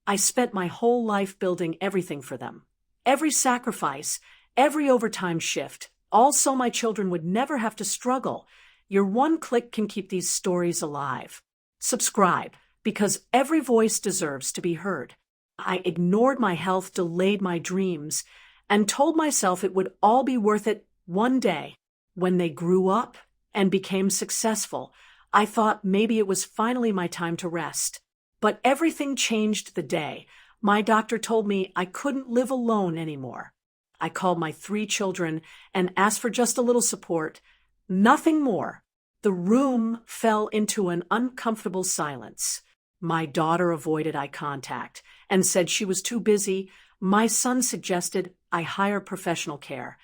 I spent my whole life building everything for them. Every sacrifice, every overtime shift, all so my children would never have to struggle. Your one click can keep these stories alive. Subscribe, because every voice deserves to be heard. I ignored my health, delayed my dreams, and told myself it would all be worth it one day. When they grew up and became successful, I thought maybe it was finally my time to rest. But everything changed the day my doctor told me I couldn't live alone anymore. I called my 3 children and asked for just a little support. Nothing more. The room fell into an uncomfortable silence. My daughter avoided eye contact and said she was too busy. My son suggested I hire professional care.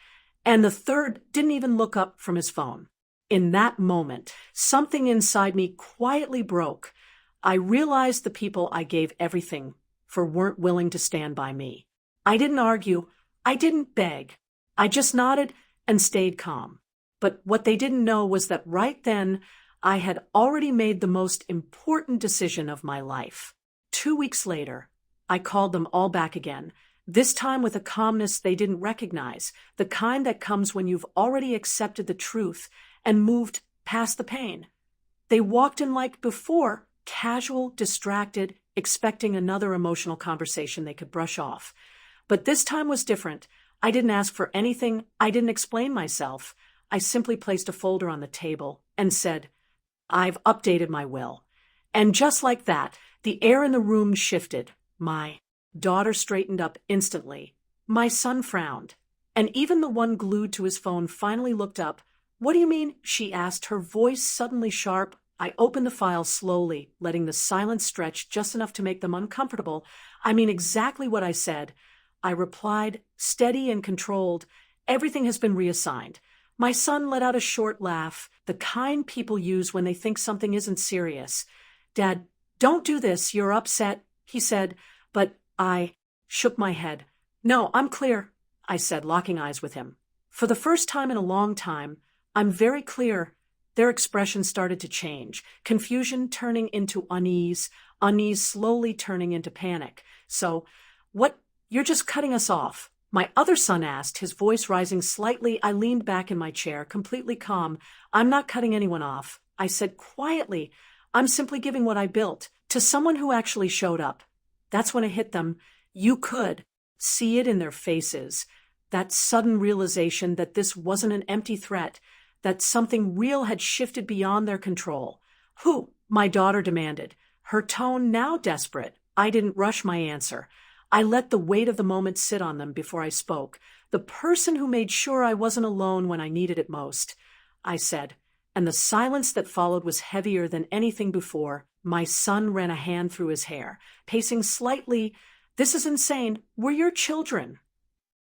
And the third didn't even look up from his phone. In that moment, something inside me quietly broke. I realized the people I gave everything for weren't willing to stand by me. I didn't argue. I didn't beg. I just nodded and stayed calm. But what they didn't know was that right then, I had already made the most important decision of my life. 2 weeks later, I called them all back again, this time with a calmness they didn't recognize, the kind that comes when you've already accepted the truth and moved past the pain. They walked in like before, casual, distracted, expecting another emotional conversation they could brush off. But this time was different. I didn't ask for anything. I didn't explain myself. I simply placed a folder on the table and said, "I've updated my will." And just like that, the air in the room shifted. My daughter straightened up instantly. My son frowned. And even the one glued to his phone finally looked up. "What do you mean?" she asked, her voice suddenly sharp. I opened the file slowly, letting the silence stretch just enough to make them uncomfortable. "I mean exactly what I said," I replied, steady and controlled. "Everything has been reassigned." My son let out a short laugh, the kind people use when they think something isn't serious. "Dad, don't do this, you're upset," he said, but I shook my head. "No, I'm clear," I said, locking eyes with him. For the first time in a long time, I'm very clear. Their expression started to change, confusion turning into unease, unease slowly turning into panic. "So, what, you're just cutting us off?" My other son asked, his voice rising slightly. I leaned back in my chair, completely calm. "I'm not cutting anyone off," I said quietly. "I'm simply giving what I built to someone who actually showed up." That's when it hit them. You could see it in their faces, that sudden realization that this wasn't an empty threat, that something real had shifted beyond their control. "Who?" my daughter demanded, her tone now desperate. I didn't rush my answer. I let the weight of the moment sit on them before I spoke. "The person who made sure I wasn't alone when I needed it most," I said, and the silence that followed was heavier than anything before. My son ran a hand through his hair, pacing slightly. "This is insane. We're your children,"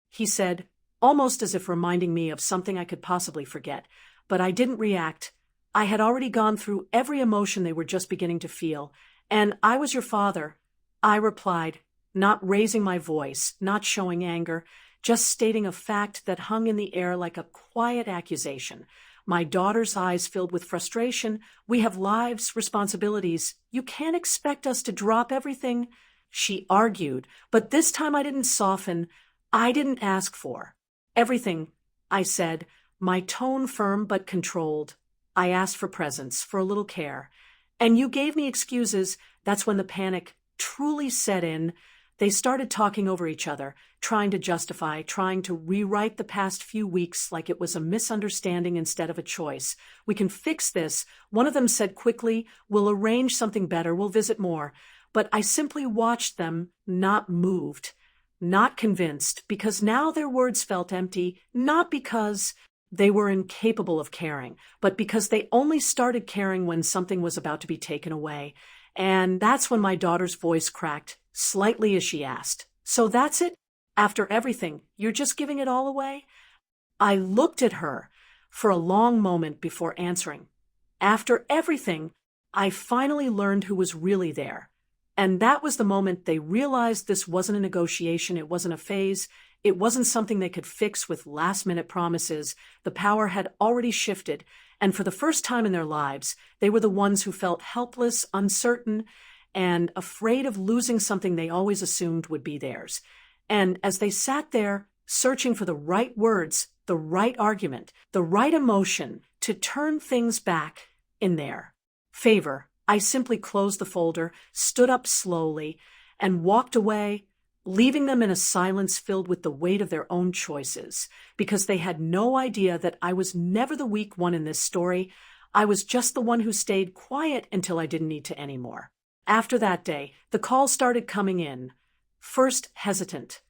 he said, almost as if reminding me of something I could possibly forget. But I didn't react. I had already gone through every emotion they were just beginning to feel. "And I was your father," I replied, not raising my voice, not showing anger, just stating a fact that hung in the air like a quiet accusation. My daughter's eyes filled with frustration. "We have lives, responsibilities. You can't expect us to drop everything," she argued. But this time I didn't soften. "I didn't ask for everything," I said, my tone firm but controlled. "I asked for presence, for a little care. And you gave me excuses." That's when the panic truly set in. They started talking over each other, trying to justify, trying to rewrite the past few weeks like it was a misunderstanding instead of a choice. "We can fix this," one of them said quickly. "We'll arrange something better. We'll visit more." But I simply watched them, not moved, not convinced, because now their words felt empty, not because they were incapable of caring, but because they only started caring when something was about to be taken away. And that's when my daughter's voice cracked, slightly as she asked, "So that's it? After everything, you're just giving it all away?" I looked at her for a long moment before answering. After everything, I finally learned who was really there. And that was the moment they realized this wasn't a negotiation, it wasn't a phase, it wasn't something they could fix with last-minute promises. The power had already shifted, and for the first time in their lives, they were the ones who felt helpless, uncertain, and afraid of losing something they always assumed would be theirs. And as they sat there, searching for the right words, the right argument, the right emotion to turn things back in their favor, I simply closed the folder, stood up slowly, and walked away, leaving them in a silence filled with the weight of their own choices, because they had no idea that I was never the weak one in this story. I was just the one who stayed quiet until I didn't need to anymore. After that day, the calls started coming in, first hesitant,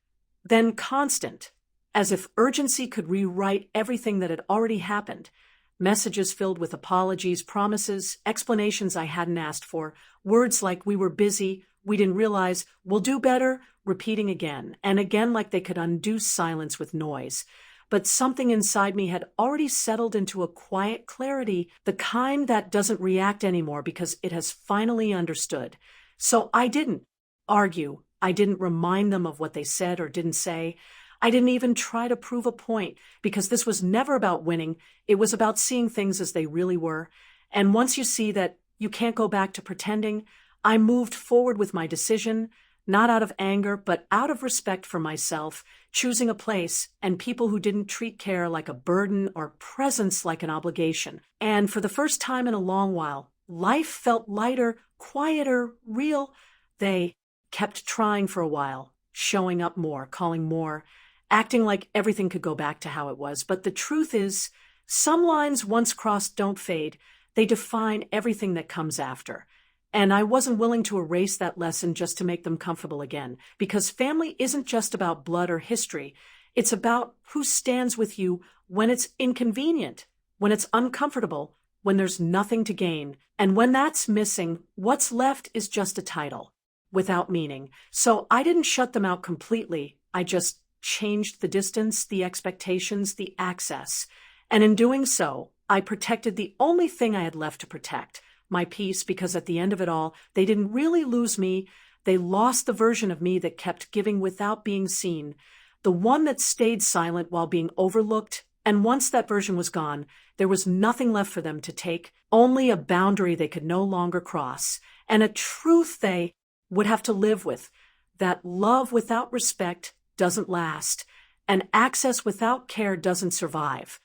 then constant, as if urgency could rewrite everything that had already happened. Messages filled with apologies, promises, explanations I hadn't asked for, words like "we were busy," "we didn't realize," "we'll do better," repeating again and again like they could undo silence with noise. But something inside me had already settled into a quiet clarity, the kind that doesn't react anymore because it has finally understood. So I didn't argue. I didn't remind them of what they said or didn't say. I didn't even try to prove a point, because this was never about winning. It was about seeing things as they really were. And once you see that you can't go back to pretending, I moved forward with my decision, not out of anger, but out of respect for myself, choosing a place and people who didn't treat care like a burden or presence like an obligation. And for the first time in a long while, life felt lighter, quieter, real. They kept trying for a while, showing up more, calling more, acting like everything could go back to how it was. But the truth is, some lines once crossed don't fade. They define everything that comes after. And I wasn't willing to erase that lesson just to make them comfortable again, because family isn't just about blood or history. It's about who stands with you when it's inconvenient, when it's uncomfortable, when there's nothing to gain. And when that's missing, what's left is just a title, without meaning. So I didn't shut them out completely. I just changed the distance, the expectations, the access. And in doing so, I protected the only thing I had left to protect, my peace, because at the end of it all, they didn't really lose me. They lost the version of me that kept giving without being seen, the one that stayed silent while being overlooked. And once that version was gone, there was nothing left for them to take, only a boundary they could no longer cross, and a truth they would have to live with, that love without respect doesn't last, and access without care doesn't survive.